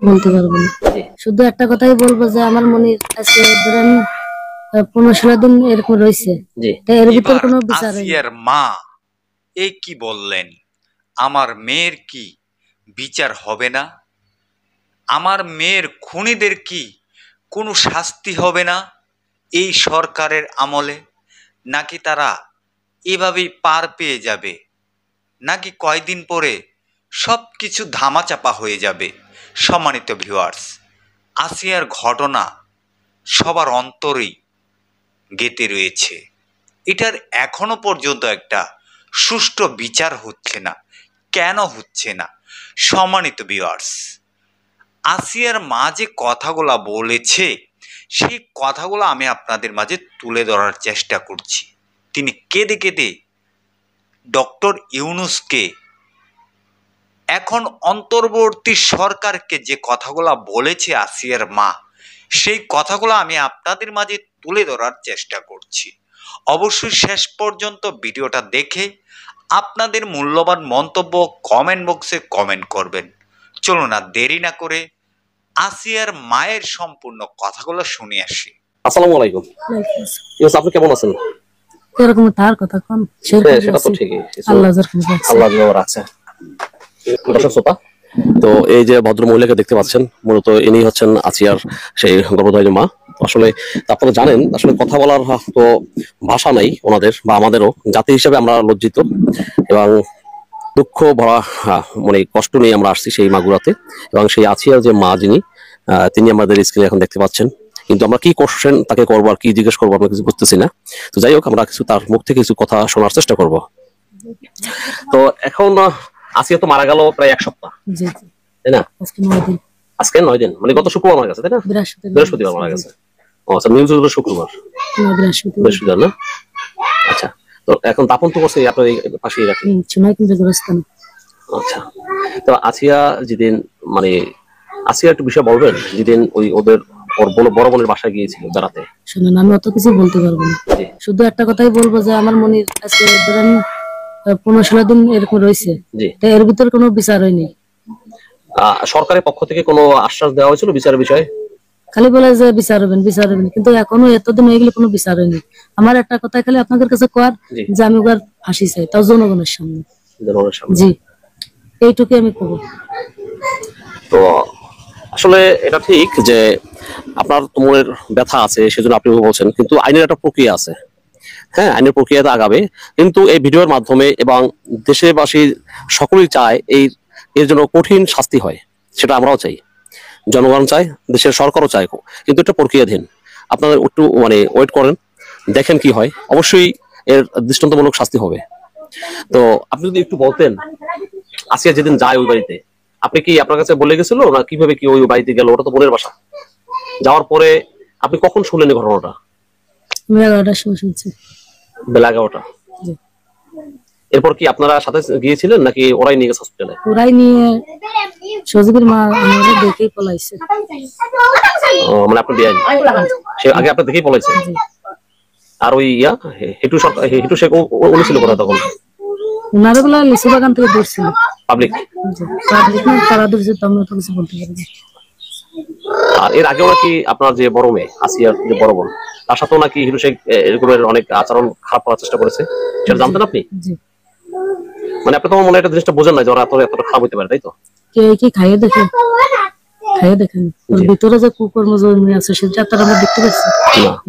বলতে পারবো না, শুধু একটা কথাই বলবো যে আমার মনির আজকে ধরেন 15-16 দিন এরকম রয়েছে, এর ভিতর কোনো বিচার হয়নি। আসিয়ার মা এই কি বললেন, আমার মেয়ের কি বিচার হবে না? আমার মেয়ের খুনিদের কি কোনো শাস্তি হবে না এই সরকারের আমলে? নাকি তারা এভাবেই পার পেয়ে যাবে? নাকি কয়দিন পরে সব কিছু ধামাচাপা হয়ে যাবে? সম্মানিত ভিউয়ার্স, আসিয়ার ঘটনা সবার অন্তরেই গেঁথে রয়েছে। এটার এখনো পর্যন্ত একটা সুষ্ঠু বিচার হচ্ছে না। কেন হচ্ছে না? সম্মানিত ভিউয়ার্স, আসিয়ার মা যে কথাগুলো বলেছে সেই কথাগুলো আমি আপনাদের মাঝে তুলে ধরার চেষ্টা করছি। তিনি কেঁদে কেঁদে ডক্টর ইউনূসকে, এখন অন্তর্বর্তী সরকারকে যে কথাগুলো বলেছে আসিয়ার মা, সেই কথাগুলো আমি আপনাদের মাঝে তুলে ধরার চেষ্টা করছি। অবশ্যই শেষ পর্যন্ত ভিডিওটা দেখে আপনাদের মূল্যবান মন্তব্য কমেন্ট বক্সে কমেন্ট করবেন। চলুন আর দেরি না করে আসিয়ার মায়ের সম্পূর্ণ কথাগুলো শুনে আসি। আসসালামু আলাইকুম। আপনি কেমন আছেন? এরকম তার কথা কম, সেটা তো ঠিকই, আল্লাহ রাখছে। তো এই যে ভদ্র মহিলাকে দেখতে পাচ্ছেন, মূলত ইনি হচ্ছেন আসিয়ার সেই গর্ভধারিণী মা। আসলে আপনারা জানেন, আসলে কথা বলার তো ভাষা নাই ওনাদের বা আমাদেরও। জাতি হিসেবে আমরা লজ্জিত এবং দুঃখ ভরা মানে কষ্ট নিয়ে আমরা আসছি সেই মাগুরাতে। এবং সেই আসিয়ার যে মা যিনি, তিনি আমাদের স্ক্রিনে এখন দেখতে পাচ্ছেন। কিন্তু আমরা কি কোশ্চেন তাকে করবো আর কি জিজ্ঞেস করবো আমরা কিছু বুঝতেছি না। তো যাই হোক, আমরা কিছু তার মুখ থেকে কিছু কথা শোনার চেষ্টা করব। তো এখন আসিয়া তো মারা গেল প্রায় 1 সপ্তাহ, তাই না? আজকে 9 দিন, মানে গত শুক্রবার মারা গেছে, তাই না? বৃহস্পতিবার মারা গেছে। ও আচ্ছা, নিউজ হলো শুক্রবার, বৃহস্পতিবার না? আচ্ছা, তো এখন দাফন তো করছে আপনার পাশেই রাখেন। আচ্ছা, তো আসিয়া যেদিন, মানে আসিয়া একটু বিষয় বলবেন, যেদিন ওই ওদের বড় বোনের বাসায় গিয়েছিল বেড়াতে? শুনুন, আমি অত কিছু বলতে পারবো না, শুধু একটা কথাই বলবো যে আমার মনির আজকে ধরেন 15-16 দিন এরকম রয়েছে, এর ভিতর কোনো বিচার হয়নি। সরকারের পক্ষ থেকে কোনো আশ্বাস দেওয়া হয়েছিল বিচারের বিষয়ে? খালি বলে যে বিচার হবেন, কিন্তু এখনো এতদিন হয়ে গেলে কোনো বিচার হয়নি। আমার একটা কথা খালি আপনাদের কাছে কর যে আমি ওর ফাঁসি চাই, তাও জনগণের সামনে। জি, এইটুকু আমি করবো। তো আসলে এটা ঠিক যে আপনার মনের ব্যথা আছে, সেজন্য আপনি বলছেন, কিন্তু আইনের একটা প্রক্রিয়া আছে। হ্যাঁ, আইনের প্রক্রিয়াতে আগাবে, কিন্তু এই ভিডিওর মাধ্যমে এবং দেশবাসী সকলেই চায় এর জন্য কঠিন শাস্তি হয়, সেটা আমরাও চাই, জনগণ চায়, দেশের সরকারও চায়, কিন্তু এটা প্রক্রিয়াধীন। আপনারা একটু মানে ওয়েট করেন, দেখেন কি হয়। অবশ্যই এর দৃষ্টান্তমূলক শাস্তি হবে। তো আপনি যদি একটু বলতেন, আসিয়া যেদিন যায় ওই বাড়িতে, আপনি কি আপনার কাছে বলে গেছিল না কিভাবে কি ওই বাড়িতে গেল? ওটা তো বোনের বাসা। যাওয়ার পরে আপনি কখন শুনলেন এই ঘটনাটা? 11টার সময় শুনছি। বেলা 11টা। এরপর কি আপনারা সাথে গিয়েছিলেন নাকি ওরাই নিয়ে গেছে হসপিটালে? ওরাই নিয়ে, সজীবের মা আমাদের দেখেই পলাইছে। মানে আপনি বিয়ে সে আগে আপনার দেখেই পলাইছে? আর ওই হেটু শেখ উনি ছিল কোথায় তখন? ওনারা বলা লিচু বাগান থেকে ধরছিল। পাবলিক না, তারা ধরছে, তেমন তো কিছু বলতে পারি না। আর এর আগেও নাকি আপনার যে বড় মেয়ে আসিয়ার যে বড় বোন, তার সাথেও নাকি হিরু শেখ এরকমের অনেক আচরণ খারাপ করার চেষ্টা করেছে, সেটা জানতেন আপনি? মানে আপনি তো মনে একটা জিনিসটা বোঝেন না যে ওরা এতটা খারাপ হতে পারে, তাই তো? কি খাইয়ে দেখেন, ভিতরে যে কুকর্ম জমি আছে সেটা তারা আমরা দেখতে পাচ্ছি?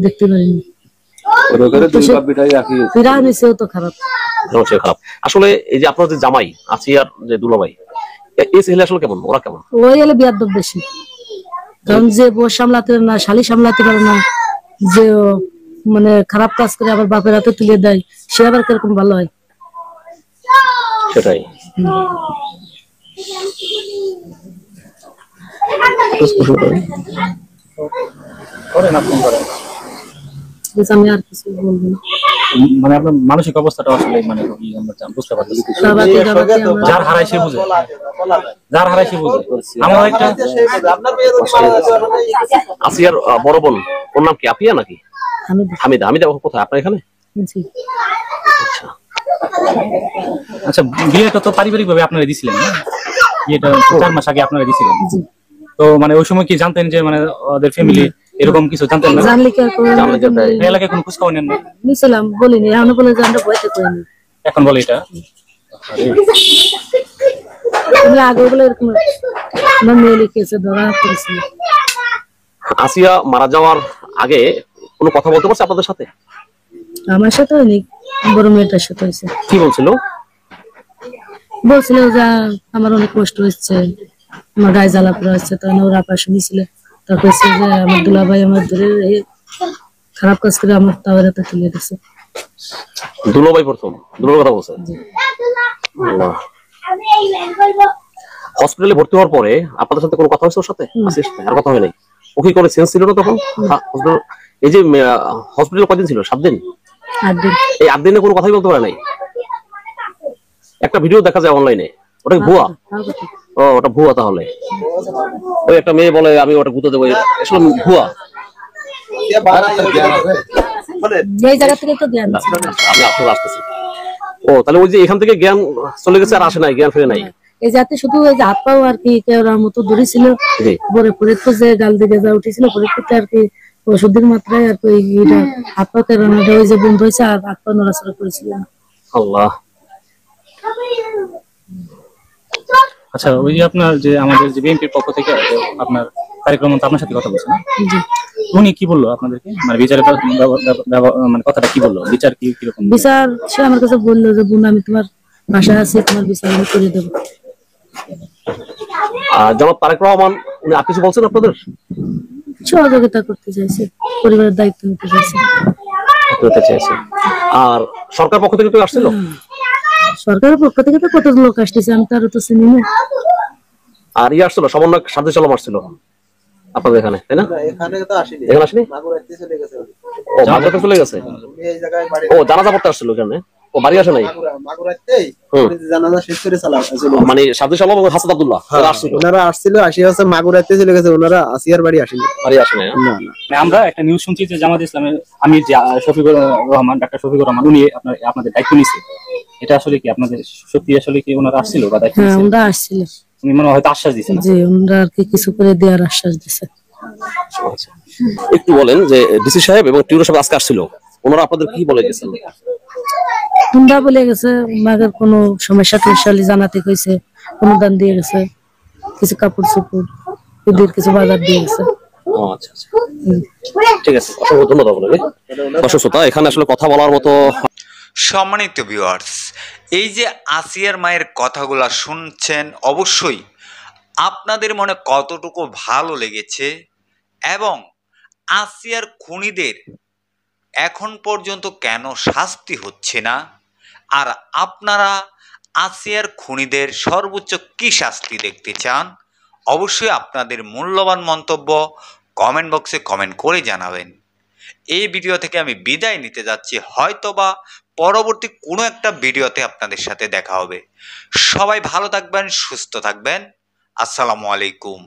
দেখতে পারিনি। আসলে এই যে আপনার যে জামাই আসিয়ার যে দুলাভাই, এই ছেলে আসলে কেমন? ওরা কেমন? ওই হলে বিয়াদব বেশি, কারণ যে বউ সামলাতে পারে না, শালি সামলাতে পারে না, যে মানে খারাপ কাজ করে আবার বাপের হাতে তুলে দেয়, সে আবার কিরকম ভালো হয়? সেটাই। আমি আর কিছু বলবো না। মানে আপনার মানসিক অবস্থাটা আসলে মানে বুঝতে পারতেছি। যার হারায় সে বুঝে, আমার একটা আসিয়ার বড় বোন, ওর নাম কি আপিয়া নাকি হামিদা? হামিদা কোথায় আপনার এখানে? আচ্ছা, বিয়েটা তো পারিবারিক ভাবে আপনারা দিছিলেন না? বিয়েটা 4 মাস আগে আপনারা দিছিলেন। তো মানে ওই সময় কি জানতেন যে মানে ওদের ফ্যামিলি এরকম কিছু জানতেন না? জানলে কি আর করবো? এলাকায় কোনো খোঁজ খবর নেন না? নিছিলাম, বলিনি, এখন বলে যে আমরা ভয়তে করিনি। এখন বলে এটা তুমি আগে বলে এরকম আমার মেয়ে লিখেছে, ধরা পড়েছিল। আসিয়া মারা যাওয়ার আগে কোনো কথা বলতে পারছে আপনাদের সাথে? আমার সাথে হয়নি, বড় মেয়েটার সাথে হয়েছে। কি বলছিল? বলছিল যে আমার অনেক কষ্ট হচ্ছে, আমার গায়ে জ্বালা পড়া হচ্ছে। তখন ওরা পাশে নিয়েছিল, তারপর যে আমার দুলাভাই আমার ধরে খারাপ কাজ করে আমার টাওয়ার এত তুলে দিচ্ছে। দুলাভাই প্রথম দুলার কথা বলছে? হসপিটালে ভর্তি হওয়ার পরে আপনাদের সাথে কোনো কথা হয়েছে ওর সাথে? আর কথা হয় নাই? ও কি করে সেন্স ছিল না তখন? এই যে হসপিটালে কদিন ছিল? 7 দিন? 8 দিন। এই 8 দিনে কোনো কথাই বলতে পারে নাই? একটা ভিডিও দেখা যায় অনলাইনে, ওটা ভুয়া? ও ওটা ভুয়া। তাহলে ওই একটা মেয়ে বলে আমি ওটা গুঁতো দেবো, আসলে ভুয়া। এই জায়গা থেকে তো জ্ঞান আমি আপনার আসতেছি। ও তাহলে ওই যে এখান থেকে জ্ঞান চলে গেছে, আর আসে নাই, জ্ঞান ফিরে নাই। এই যাতে শুধু ওই যে হাত পাও আর কি কেওড়ার মতো ধরেছিল, পরে পরে তো যে গাল দিকে যা উঠেছিল, পরে তো আর কি ওষুধের মাত্রায় আর কি এটা হাত পা কেরানোটা ওই যে বন্ধ হয়েছে, আর হাত পা নড়াচড়া করেছিল। আল্লাহ। আচ্ছা, ওই যে আপনার যে আমাদের যে বিএনপির পক্ষ থেকে আপনার কার্যক্রম আপনার সাথে কথা বলছেন, উনি কি বললো আপনাদেরকে? মানে বিচারের মানে কথাটা কি বললো? বিচার কি কিরকম বিচার? সে আমার কাছে বললো যে বোন আমি তোমার বাসায় আছি, তোমার বিচার আমি করে দেবো। জনাব তারেক রহমান উনি আর কিছু বলছেন আপনাদের? সহযোগিতা করতে চাইছে, পরিবারের দায়িত্ব নিতে চাইছে। আর সরকার পক্ষ থেকে কেউ আসছিল? সরকারের পক্ষ থেকে তো কত লোক আসতেছে, আমি তারও তো চিনি না। আর ইয়ে আসছিল, সমন্বয় সাথে চলম আসছিল আপনাদের এখানে, তাই না? এখানে আসেনি। ও মাগুরাতে চলে গেছে। ও জানাজা পড়তে আসছিল এখানে, ও বাড়ি আসে নাই? মানে সাথে চলম হাসান আব্দুল্লাহ ওনারা আসছিল, আসি হচ্ছে মাগুরাতে চলে গেছে। ওনারা আসিয়ার বাড়ি আসেনি, বাড়ি আসে নাই। আমরা একটা নিউজ শুনছি যে জামাত ইসলামের আমির শফিকুর রহমান, ডাক্তার শফিকুর রহমান, উনি আপনাদের দায়িত্ব নিচ্ছে। এটা আসলে কি আপনাদের সত্যি আসলে কি ওনারা আসছিল বা দায়িত্ব নিচ্ছে? ওনারা আসছিল, উনি মনে হয়তো আশ্বাস দিচ্ছেন যে ওনারা আর কি কিছু করে দেওয়ার আশ্বাস দিচ্ছে। একটু বলেন যে ডিসি সাহেব এবং টিউরো সাহেব আজকে আসছিল, ওনারা আপনাদের কি বলে গেছেন? তোমরা বলে গেছে মাগের কোনো সমস্যা টমস্যালি জানাতে কইছে, অনুদান দিয়ে গেছে, কিছু কাপড় চোপড়, ঈদের কিছু বাজার দিয়ে গেছে। আচ্ছা আচ্ছা, ঠিক আছে, অসংখ্য ধন্যবাদ আপনাকে। দর্শক শ্রোতা, এখানে আসলে কথা বলার মতো। সম্মানিত ভিউয়ার্স, এই যে আসিয়ার মায়ের কথাগুলা শুনছেন, অবশ্যই আপনাদের মনে কতটুকু ভালো লেগেছে এবং আসিয়ার খুনিদের এখন পর্যন্ত কেন শাস্তি হচ্ছে না, আর আপনারা আসিয়ার খুনিদের সর্বোচ্চ কি শাস্তি দেখতে চান, অবশ্যই আপনাদের মূল্যবান মন্তব্য কমেন্ট বক্সে কমেন্ট করে জানাবেন। এই ভিডিও থেকে আমি বিদায় নিতে যাচ্ছি, হয়তোবা পরবর্তী কোনো একটা ভিডিওতে আপনাদের সাথে দেখা হবে। সবাই ভালো থাকবেন, সুস্থ থাকবেন। আসসালামু আলাইকুম।